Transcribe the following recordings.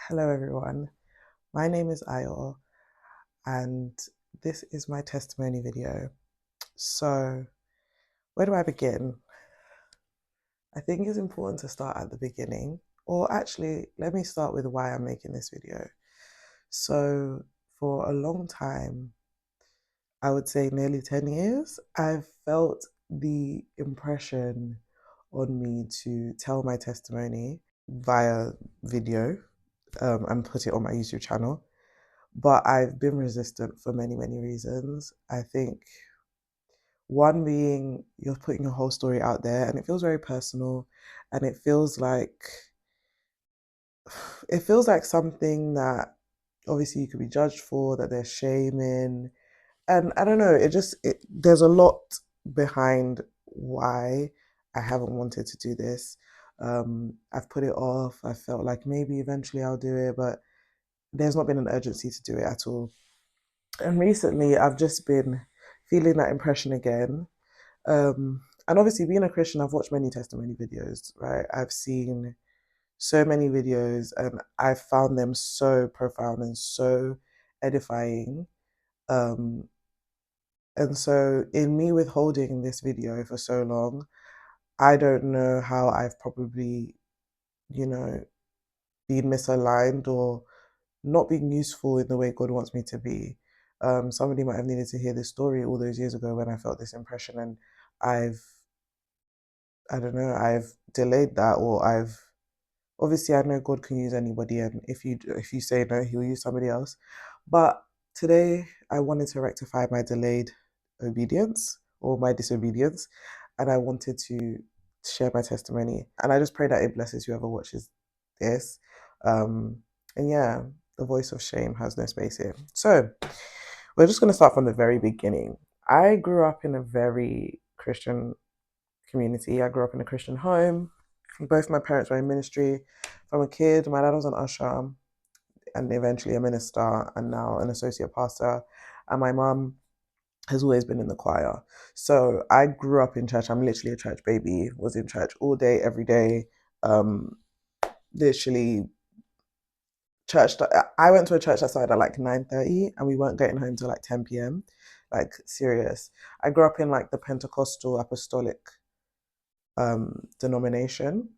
Hello, everyone. My name is Ayo, and this is my testimony video. So, where do I begin? I think it's important to start at the beginning, or actually, let me start with why I'm making this video. So, for a long time, I would say nearly 10 years, I've felt the impression on me to tell my testimony via video and put it on my YouTube channel. But I've been resistant for many, many reasons. I think one being you're putting your whole story out there and it feels very personal and it feels like something that obviously you could be judged for, that there's shame in. And I don't know, there's a lot behind why I haven't wanted to do this. I've put it off. I felt like maybe eventually I'll do it, but there's not been an urgency to do it at all. And recently, I've just been feeling that impression again. And obviously, being a Christian, I've watched many testimony videos, right? I've seen so many videos and I've found them so profound and so edifying. Um, and so, in me withholding this video for so long, I don't know how I've probably, you know, been misaligned or not being useful in the way God wants me to be. Somebody might have needed to hear this story all those years ago when I felt this impression, and I've, I don't know, I've delayed that, or I've obviously I know God can use anybody, and if you say no, He'll use somebody else. But today I wanted to rectify my delayed obedience or my disobedience, and I wanted to share my testimony, and I just pray that it blesses whoever watches this. Um, and yeah, the voice of shame has no space here. So we're just going to start from the very beginning. I grew up in a very Christian community. I grew up in a Christian home. Both my parents were in ministry. From a kid, my dad was an usher and eventually a minister and now an associate pastor. And my mum has always been in the choir. So I grew up in church. I'm literally a church baby, was in church all day, every day. Um, literally church. I went to a church that started at like 9:30 and we weren't getting home till like 10 p.m. Like serious. I grew up in like the Pentecostal apostolic denomination.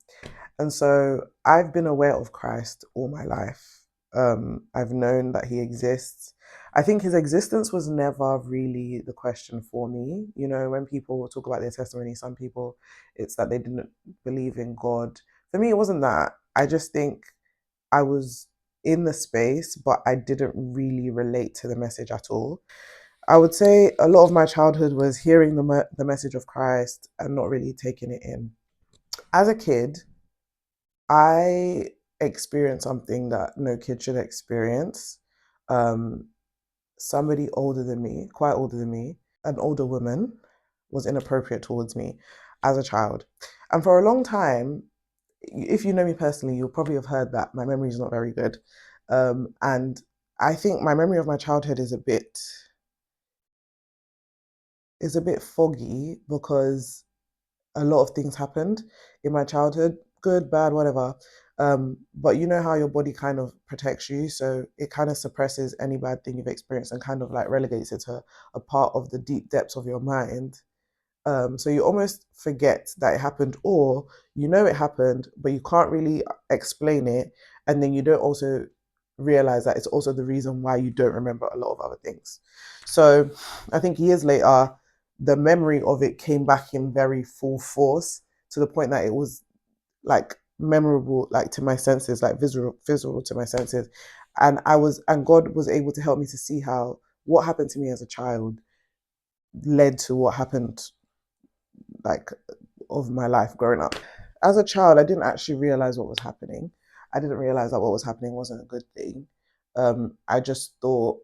And so I've been aware of Christ all my life. I've known that he exists. I think his existence was never really the question for me. You know, when people talk about their testimony, some people, it's that they didn't believe in God. For me, it wasn't that. I just think I was in the space, but I didn't really relate to the message at all. I would say a lot of my childhood was hearing the message of Christ and not really taking it in. As a kid, I experienced something that no kid should experience. Um, Somebody older than me, quite older than me, an older woman, was inappropriate towards me as a child. And for a long time, if you know me personally, you'll probably have heard that my memory is not very good. And I think my memory of my childhood is a bit foggy because a lot of things happened in my childhood, good, bad, whatever. But you know how your body kind of protects you, so it kind of suppresses any bad thing you've experienced and kind of like relegates it to a part of the deep depths of your mind. So you almost forget that it happened, or you know it happened, but you can't really explain it, and then you don't also realize that it's also the reason why you don't remember a lot of other things. So I think years later, the memory of it came back in very full force to the point that it was like memorable, like to my senses, like visual to my senses, and God was able to help me to see how what happened to me as a child led to what happened like of my life growing up. As a child, I didn't actually realize what was happening. I didn't realize that what was happening wasn't a good thing. I just thought,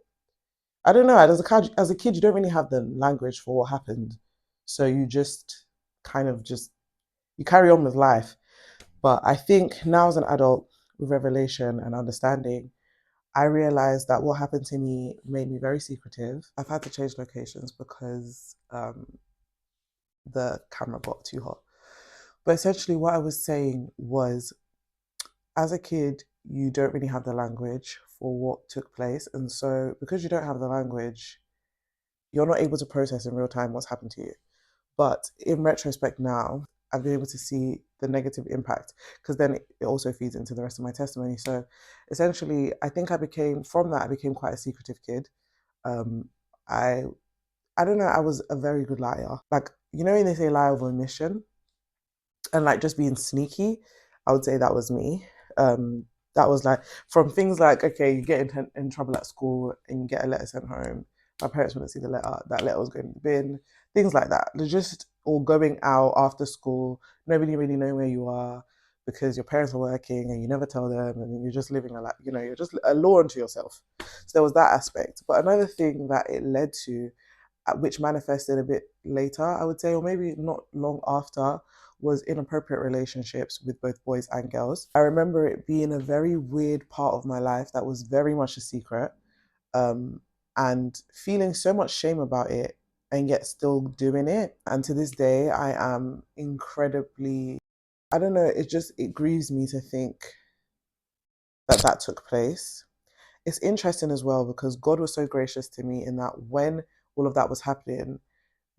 I don't know, as a kid, you don't really have the language for what happened. So you just kind of just, you carry on with life. But I think now as an adult with revelation and understanding, I realized that what happened to me made me very secretive. I've had to change locations because the camera got too hot. But essentially, what I was saying was, as a kid, you don't really have the language for what took place. And so, because you don't have the language, you're not able to process in real time what's happened to you. But in retrospect now, I've been able to see the negative impact because then it also feeds into the rest of my testimony. So essentially, I think from that, I became quite a secretive kid. Um, I, I don't know, I was a very good liar. Like, you know, when they say lie of omission, and like just being sneaky, I would say that was me. Um, that was like from things like, okay, you get in trouble at school and you get a letter sent home. My parents wouldn't see the letter. That letter was going in the bin. Things like that. They're just all going out after school. Nobody really know where you are because your parents are working and you never tell them, and you're just living a life. You know, you're just a law unto yourself. So there was that aspect. But another thing that it led to, which manifested a bit later, I would say, or maybe not long after, was inappropriate relationships with both boys and girls. I remember it being a very weird part of my life that was very much a secret, um, and feeling so much shame about it, and yet still doing it. And to this day, I am incredibly, I don't know, it grieves me to think that that took place. It's interesting as well because God was so gracious to me in that when all of that was happening,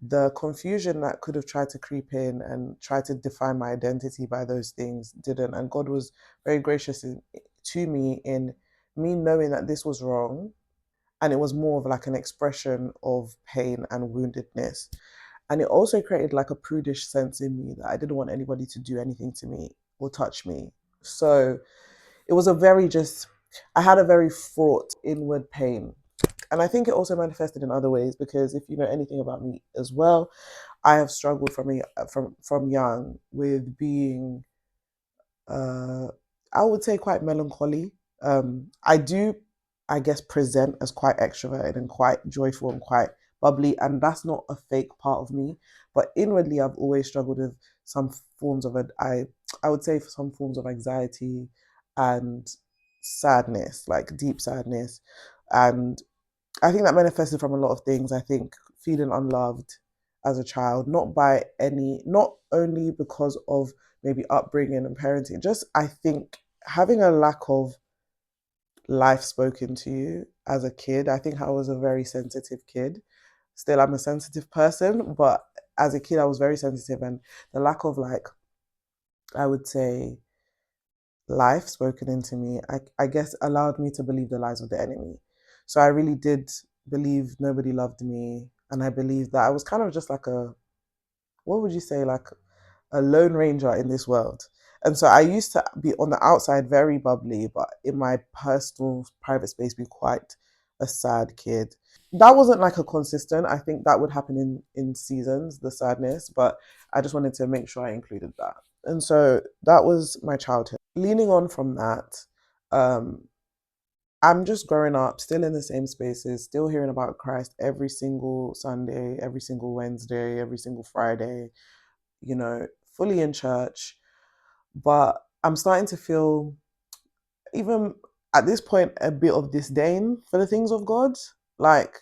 the confusion that could have tried to creep in and try to define my identity by those things didn't. And God was very gracious to me in me knowing that this was wrong. And it was more of like an expression of pain and woundedness. And it also created like a prudish sense in me that I didn't want anybody to do anything to me or touch me. So it was I had a very fraught inward pain. And I think it also manifested in other ways because if you know anything about me as well, I have struggled from young with being uh I would say quite melancholy. I do, I guess, present as quite extroverted and quite joyful and quite bubbly, and that's not a fake part of me. But inwardly, I've always struggled with some forms of I would say some forms of anxiety and sadness, like deep sadness, and I think that manifested from a lot of things. I think feeling unloved as a child, not only because of maybe upbringing and parenting, just I think having a lack of life spoken to you as a kid. I think I was a very sensitive kid. Still, I'm a sensitive person, but as a kid, I was very sensitive, and the lack of like, I would say, life spoken into me, I guess allowed me to believe the lies of the enemy. So I really did believe nobody loved me. And I believed that I was kind of just like what would you say, like a lone ranger in this world. And so I used to be on the outside very bubbly, but in my personal private space, be quite a sad kid. That wasn't like a consistent. I think that would happen in seasons, the sadness, but I just wanted to make sure I included that. And so that was my childhood. Leaning on from that, um, I'm just growing up, still in the same spaces, still hearing about Christ every single Sunday, every single Wednesday, every single Friday, you know, fully in church. But I'm starting to feel, even at this point, a bit of disdain for the things of God. Like,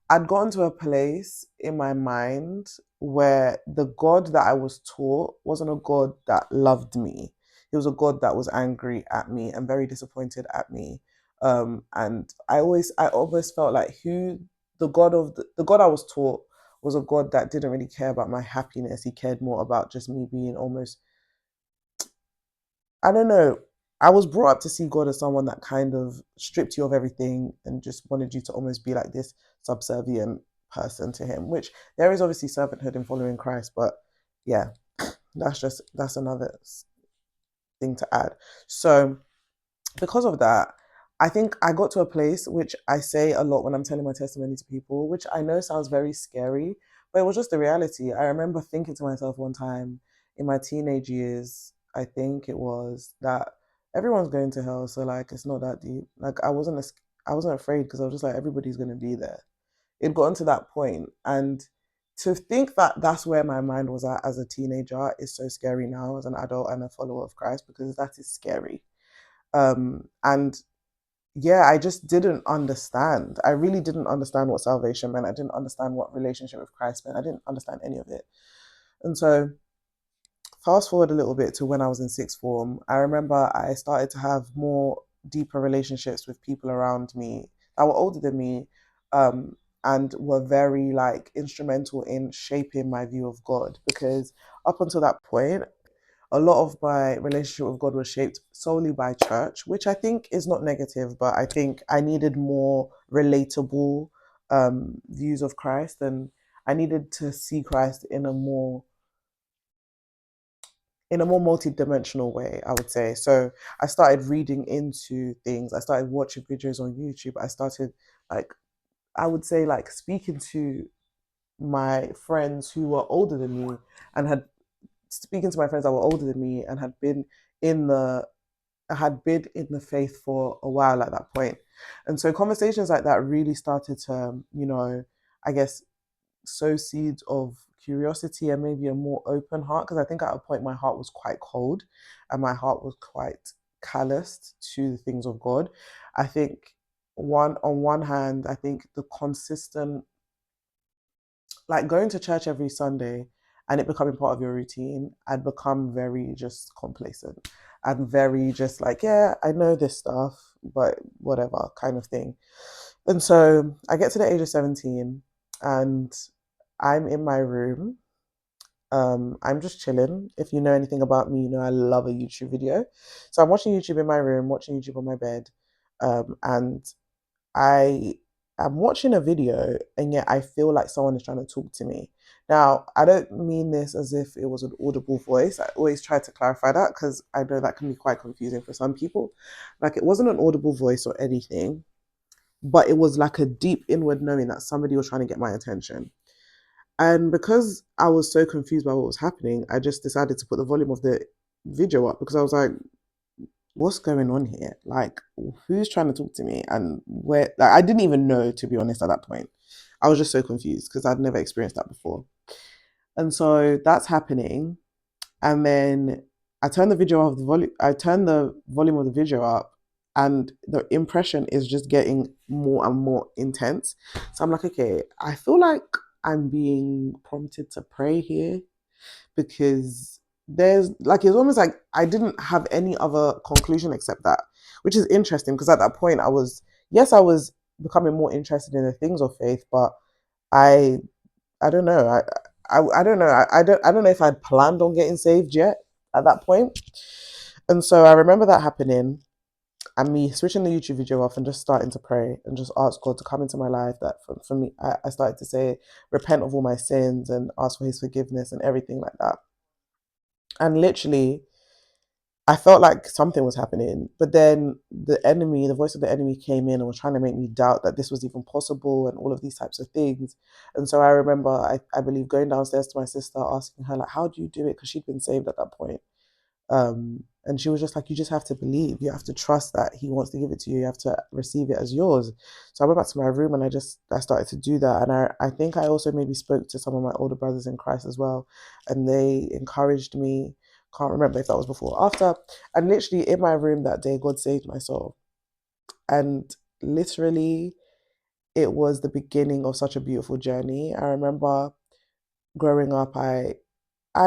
I'd gotten to a place in my mind where the God that I was taught wasn't a God that loved me. He was a God that was angry at me and very disappointed at me. And I always felt like the God I was taught was a God that didn't really care about my happiness. He cared more about just me being almost, I don't know. I was brought up to see God as someone that kind of stripped you of everything and just wanted you to almost be like this subservient person to him, which there is obviously servanthood in following Christ, but yeah, that's another thing to add. So because of that, I think I got to a place which I say a lot when I'm telling my testimony to people, which I know sounds very scary, but it was just the reality. I remember thinking to myself one time in my teenage years, I think it was that everyone's going to hell, so like it's not that deep. Like I wasn't afraid because I was just like everybody's going to be there. It got to that point, and to think that that's where my mind was at as a teenager is so scary now as an adult and a follower of Christ because that is scary. And yeah, I just didn't understand. I really didn't understand what salvation meant. I didn't understand what relationship with Christ meant. I didn't understand any of it. And so, fast forward a little bit to when I was in sixth form, I remember I started to have more deeper relationships with people around me that were older than me, um, and were very like instrumental in shaping my view of God. Because up until that point, a lot of my relationship with God was shaped solely by church, which I think is not negative, but I think I needed more relatable views of Christ, and I needed to see Christ in a more multi-dimensional way, I would say. So I started reading into things. I started watching videos on YouTube. I started like I would say like speaking to my friends who were older than me and had speaking to my friends that were older than me and in the had been in the faith for a while at that point. And so conversations like that really started to, I guess sow seeds of curiosity and maybe a more open heart. Because I think at a point my heart was quite cold and my heart was quite calloused to the things of God. I think on one hand, I think the consistent like going to church every Sunday and it becoming part of your routine, I'd become very just complacent and very just like, yeah, I know this stuff, but whatever kind of thing. And so I get to the age of 17 and I'm in my room. I'm just chilling. If you know anything about me, you know I love a YouTube video. So I'm watching YouTube in my room, watching YouTube on my bed. And I am watching a video and yet I feel like someone is trying to talk to me. Now, I don't mean this as if it was an audible voice. I always try to clarify that because I know that can be quite confusing for some people. Like it wasn't an audible voice or anything, but it was like a deep inward knowing that somebody was trying to get my attention. And because I was so confused by what was happening, I just decided to put the volume of the video up because I was like, what's going on here? Like, who's trying to talk to me? And where, like, I didn't even know, to be honest, at that point. I was just so confused because I'd never experienced that before. And so that's happening. And then I turn the volume of the video up, and the impression is just getting more and more intense. So I'm like, okay, I feel like I'm being prompted to pray here because there's like it's almost like I didn't have any other conclusion except that, which is interesting because at that point I was becoming more interested in the things of faith, but I I don't know I don't know I don't know if I'd planned on getting saved yet at that point, and so I remember that happening and me switching the YouTube video off and just starting to pray and just ask God to come into my life. That for me, I started to say, repent of all my sins and ask for His forgiveness and everything like that. And literally, I felt like something was happening, but then the voice of the enemy came in and was trying to make me doubt that this was even possible and all of these types of things. And so I remember, I believe, going downstairs to my sister, asking her, like, how do you do it? Because she'd been saved at that point. And she was just like, you just have to believe. You have to trust that He wants to give it to you. You have to receive it as yours. So I went back to my room and I started to do that. And I think I also maybe spoke to some of my older brothers in Christ as well. And they encouraged me. Can't remember if that was before or after. And literally in my room that day, God saved my soul. And literally, it was the beginning of such a beautiful journey. I remember growing up, I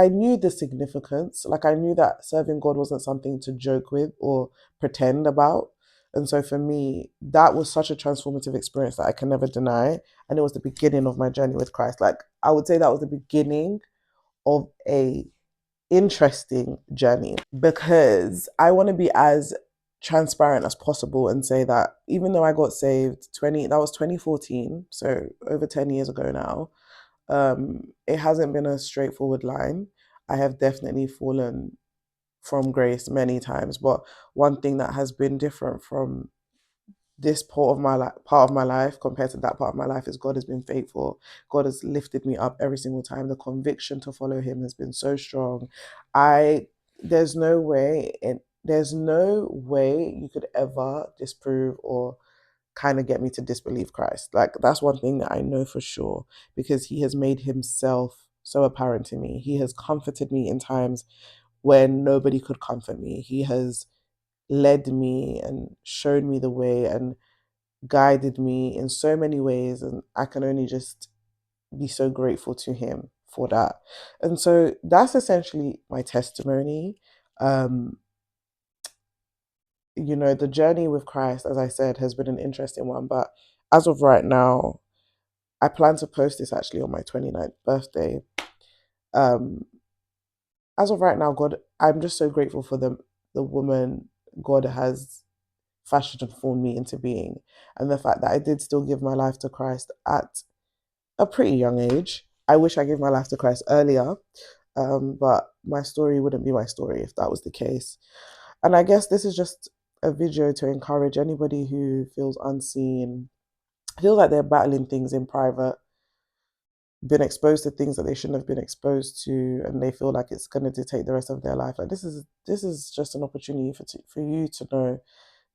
knew the significance. Like I knew that serving God wasn't something to joke with or pretend about. And so for me, that was such a transformative experience that I can never deny. And it was the beginning of my journey with Christ. Like I would say that was the beginning of a interesting journey because I want to be as transparent as possible and say that even though I got saved 20 that was 2014, so over 10 years ago now, it hasn't been a straightforward line. I have definitely fallen from grace many times, but one thing that has been different from this part of my life compared to that part of my life is God has been faithful. God has lifted me up every single time. The conviction to follow Him has been so strong. I there's no way there's no way you could ever disprove or kind of get me to disbelieve Christ. Like that's one thing that I know for sure because He has made Himself so apparent to me. He has comforted me in times when nobody could comfort me. He has led me and showed me the way and guided me in so many ways, and I can only just be so grateful to Him for that. And so that's essentially my testimony. um the journey with Christ, as I said, has been an interesting one. But as of right now, I plan to post this actually on my 29th birthday. Um, as of right now, God, I'm just so grateful for the woman God has fashioned and formed me into being, and the fact that I did still give my life to Christ at a pretty young age. I wish I gave my life to Christ earlier, but my story wouldn't be my story if that was the case. And I guess this is just a video to encourage anybody who feels unseen, feels like they're battling things in private, been exposed to things that they shouldn't have been exposed to, and they feel like it's going to dictate the rest of their life. Like this is just an opportunity for you to know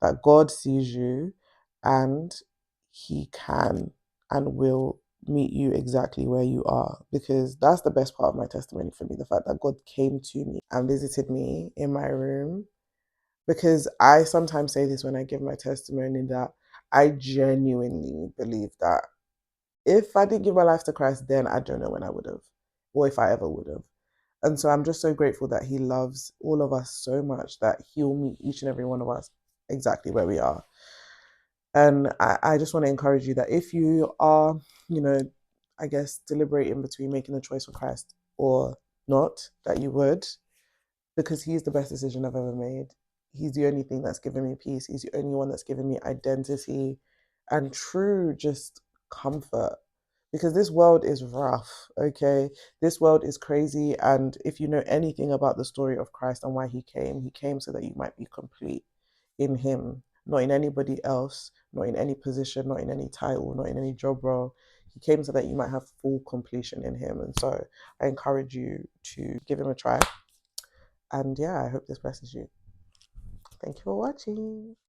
that God sees you, and He can and will meet you exactly where you are, because that's the best part of my testimony for me, the fact that God came to me and visited me in my room. Because I sometimes say this when I give my testimony, that I genuinely believe that if I didn't give my life to Christ then, I don't know when I would have, or if I ever would have. And so I'm just so grateful that He loves all of us so much that He'll meet each and every one of us exactly where we are. And I just want to encourage you that if you are, you know, I guess deliberating between making a choice for Christ or not, that you would, because He's the best decision I've ever made. He's the only thing that's given me peace. He's the only one that's given me identity and true just comfort. Because this world is rough, okay? This world is crazy. And if you know anything about the story of Christ and why He came so that you might be complete in Him, not in anybody else, not in any position, not in any title, not in any job role. He came so that you might have full completion in Him. And so I encourage you to give Him a try. And yeah, I hope this blesses you. Thank you for watching.